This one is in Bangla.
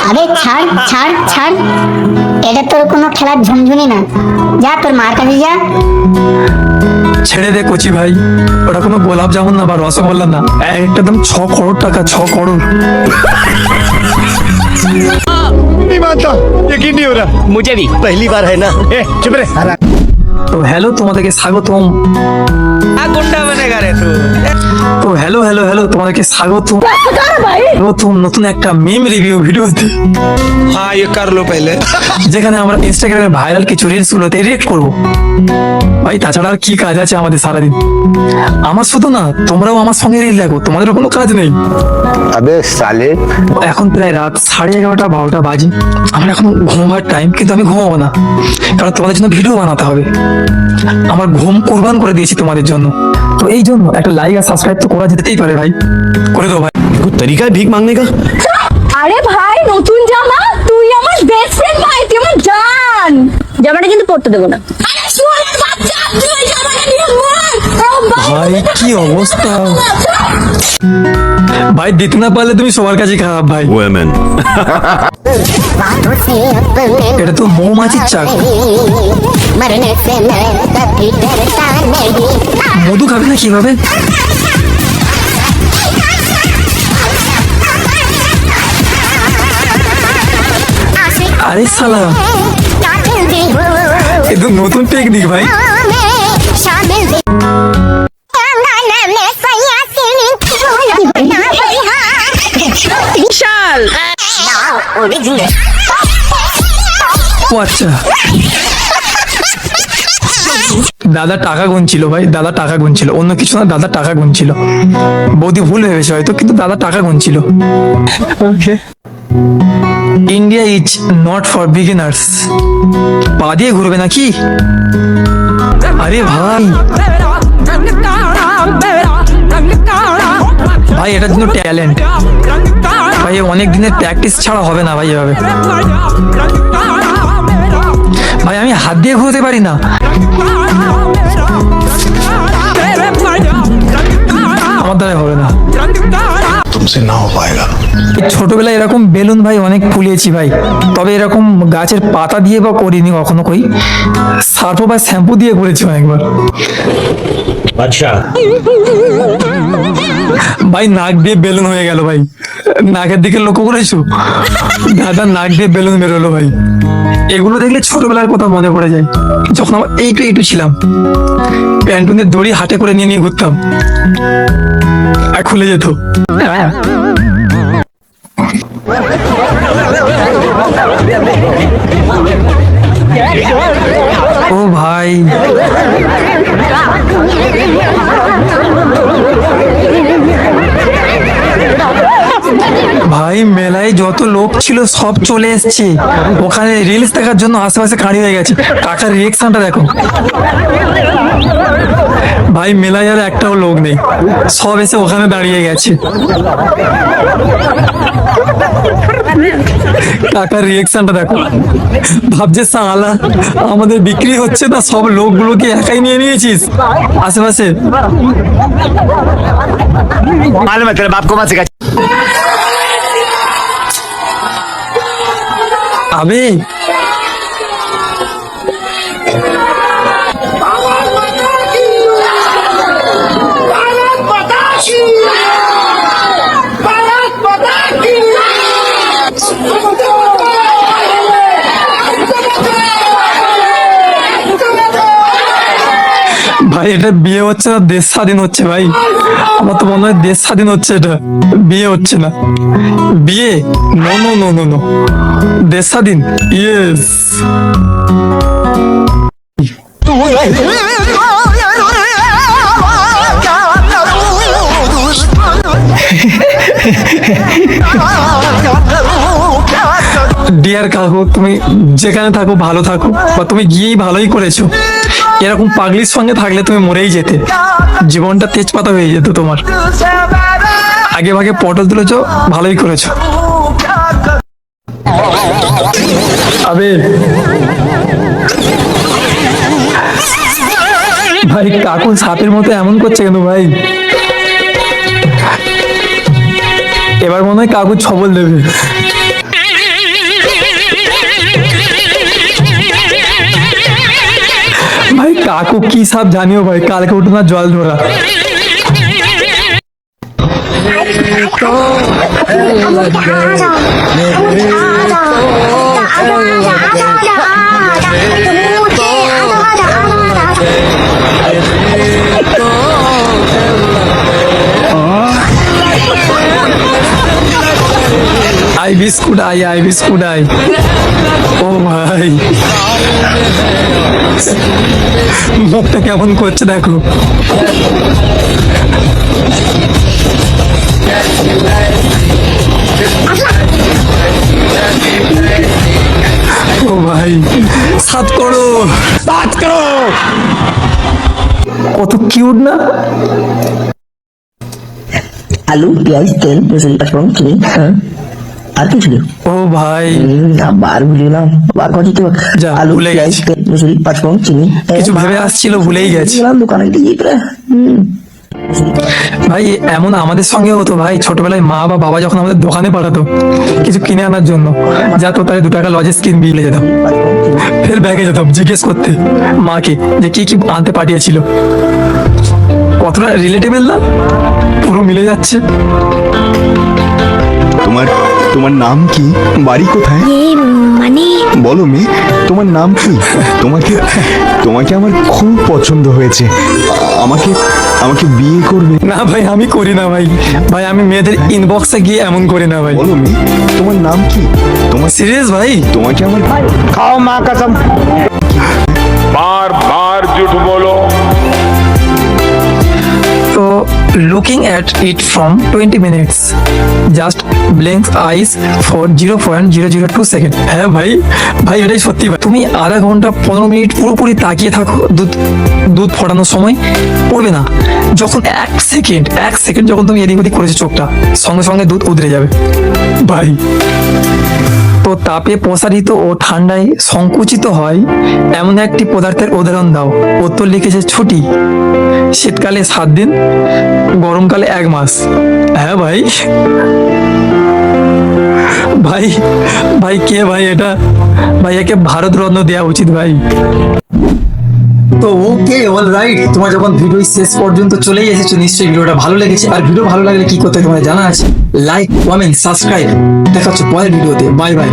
আরে ছাড় ছাড় ছাড়, এটা তোর কোনো খেলার ঝুনঝুনি না, যা তোর মার কাছে যা। ছেড়ে দে কচি ভাই, ওটা কোনো গোলাপ জামুন না বা রসগোল্লা না, একদম 6 করোড় টাকা, 6 করোড়। नहीं मानता, यकीन नहीं हो रहा। मुझे भी पहली बार है ना। चुप रहे। তো হ্যালো, তোমাদেরকে স্বাগতম। गुंडा बनेगा रे तू। তো হ্যালো হ্যালো হ্যালো, তোমাদেরকে স্বাগতম নতুন নতুন একটা মিম রিভিউ ভিডিওতে, हाँ ये कर लो पहले। যেখানে আমরা ইনস্টাগ্রামে ভাইরাল কিছু রিলস গুলোতে রিয়েক্ট করবো। ভাই তাছাড়া আর কি কাজ আছে আমাদের সারাদিন? আমার শুধু না, তোমরাও আমার সঙ্গে রিল দেখো, তোমাদেরও কোনো কাজ নেই। अबे साले এখন প্রায় রাত 11:30 12টা বাজে, আমার এখন ঘুমাবার টাইম, কিন্তু আমি ঘুমাবো না, কারণ তোমাদের জন্য ভিডিও বানাতে হবে। আমার ঘুম কোরবান করে দিয়েছি তোমাদের জন্য, তো এই জন্য একটা লাইক আর সাবস্ক্রাইব তো করা যেতেই পারে ভাই, করে দাও ভাই। कोई तरीका है भीख मांगने का? আরে ভাই, নতুন জামা, তুই আমার বেস্ট ফ্রেন্ড ভাই, তুই আমার জান। জামাটা কিন্তু পড়তে দেবো না। আরে শুয়োরের বাচ্চা, তুই ওই জামাটা নিয়ে মর। ও ভাই কি অবস্থা ভাই, দিতে না পারলে তুমি সবার কাছে খারাপ ভাই। वुमेन बातों से अपने এটা তো মৌমাছির চাক। मरने से मैं कभी डरता नहीं। মধু খাবে না কিভাবে? আরে সালা, এ তো নতুন টেকনিক ভাই। বিশাল। ও আচ্ছা, দাদা টাকা গুনছিল ভাই, দাদা টাকা গুনছিল, অন্য কিছু না, দাদা টাকা গুনছিল। বৌদি ভুল ভেবেছে হয়তো, কিন্তু দাদা টাকা গুনছিল। India is not for beginners. পা দিয়ে ঘুরবে নাকি? আরে ভাই ভাই, এটার জন্য ট্যালেন্ট ভাই, অনেক দিনের প্র্যাকটিস ছাড়া হবে না ভাই এভাবে। ভাই আমি হাত দিয়ে ঘুরতে পারি না। আমার দ্বারা হবে না, तुमसे ना हो पाएगा। ছোটবেলায় এরকম বেলুন ভাই অনেক ফুলিয়েছি ভাই, তবে এরকম গাছের পাতা দিয়ে বা করিনি কখনো, কই সার্ফ বা শ্যাম্পু দিয়ে করেছি অনেকবার। अच्छा ভাই নাক দিয়ে বেলুন হয়ে গেল ভাই, নাকের দিকে লক্ষ্য করেছো? দাদা নাক দিয়ে বেলুন বেরোলো ভাই। এগুলো দেখলে ছোটবেলার কথা মনে পড়ে যায়, যখন আমার এইটু ছিলাম, প্যান্টুনের দড়ি হাতে করে নিয়ে নিয়ে ঘুরতাম, আর খুলে যেত। ও ভাই, ভাই মেলায় যত লোক ছিল সব চলে এসছে, ওখানে রিলস দেখার জন্য আশেপাশে খাড়ি হয়ে গেছে। কাকার রিয়েকশনটা দেখো ভাই, মেলায় আর একটাও লোক নেই, সব এসে ওখানে দাঁড়িয়ে গেছে। কাকার রিয়েকশনটা দেখো, ভাবছে সালা আমাদের বিক্রি হচ্ছে না, সব লোকগুলোকে একাই নিয়ে নিয়েছিস আশেপাশে। मालूम है तेरे बाप को मत सिखा। আবে ভাই, এটা বিয়ে হচ্ছে না, দেশ স্বাধীন হচ্ছে ভাই। আমার তো মনে হয় দেশ স্বাধীন হচ্ছে, এটা বিয়ে হচ্ছে না। বিয়ে no no no no no, দেশ স্বাধীন, ইয়েস। ডিয়ার কাকু, তুমি যেখানে থাকো ভালো থাকো, বা তুমি গিয়েই ভালোই করেছো। এরকম পাগলির সঙ্গে থাকলে তুমি মরেই যেতে, জীবনটা তেজপাতা হয়ে যেত তোমার। আগে ভাগে পটল তুলেছো, ভালোই করেছো। আবে ভাই, কাকু সাপের মতো এমন করছে কেন ভাই? এবার মনে হয় কাকু ছবল দেবে। ভাই কাকু কি সাপ জানিও ভাই, কালকে উঠো না জল ধরা। আই বিস্কুট আই, আই বিস্কুট আই। ও ভাই মুখটা কেমন করছে দেখো। ও ভাই সাত করো, সাত করো, কত কিউট না। আলু পেঁয়াজ তেল রসুন পাঁচফোড়ন চিনি আর কিছু নেই। ও ভাই বার ভুলে গেলাম, বার কথা তো যা, আলু ভুলে পেঁয়াজ গেছি। তেল রসুন পাঁচফোড়ন চিনি কিছু ভেবে আসছিল, ভুলেই গেছি। গেলাম দোকানে গিয়ে প্রায় ভাই এমন আমাদের সঙ্গে হতো ভাই, ছোটবেলায় মা বা বাবা যখন আমাদের দোকানে পাঠাতো কিছু কিনে আনার জন্য, যা তো তাই 2 টাকা লজেস কিন বিলে যেতাম, ফের ব্যাগে যেতাম জিজ্ঞেস করতে মাকে যে কি কি আনতে পাঠিয়েছিল। কতটা রিলেটেবল না, পুরো মিলে যাচ্ছে। তোমার তোমার নাম কি, বাড়ি কোথায়? বলো মেয়ে, তোমার নাম কি? তোমাকে তোমাকে আমার খুব পছন্দ হয়েছে। আমাকে আমাকে বিয়ে করবে? না ভাই আমি করি না ভাই, ভাই আমি মেয়েদের ইনবক্সে গিয়ে এমন করি না ভাই। বলো মেয়ে, তোমার নাম কি? তোমার সিরিয়াস ভাই? তোমাকে আমার खाओ माँ कसम। बार बार झूठ बोलो। তো looking at it from 20 minutes just blink ice for 0.002 second. হ্যাঁ ভাই, ভাই এটাই সত্যি ভাই। তুমি আধা ঘন্টা 15 মিনিট পুরোপুরি তাকিয়ে থাকো দুধ ফোটানোর সময়, পড়বে না। যখন 1 সেকেন্ড যখন তুমি এদিক ওদিক করেছো চোখটা, সঙ্গে সঙ্গে দুধ উদরে যাবে ভাই। তো তাপে প্রসারিত ও ঠান্ডায় সংকুচিত হয় এমন একটি পদার্থের উদাহরণ দাও। উত্তর লিখেছে ছুটি, শীতকালে 7 দিন, গরমকালে 1 মাস। হ্যাঁ ভাই, ভাই ভাই কে ভাই এটা? ভাই একে ভারত রত্ন দেওয়া উচিত ভাই। তো ওকে অল রাইট, তোমরা যখন ভিডিও শেষ পর্যন্ত চলেই এসেছো, নিশ্চয়ই ভিডিওটা ভালো লেগেছে। আর ভিডিও ভালো লাগলে কি করতে হয় তোমার জানা আছে, লাইক কমেন্ট সাবস্ক্রাইব। দেখা হচ্ছে পরের ভিডিওতে, বাই বাই।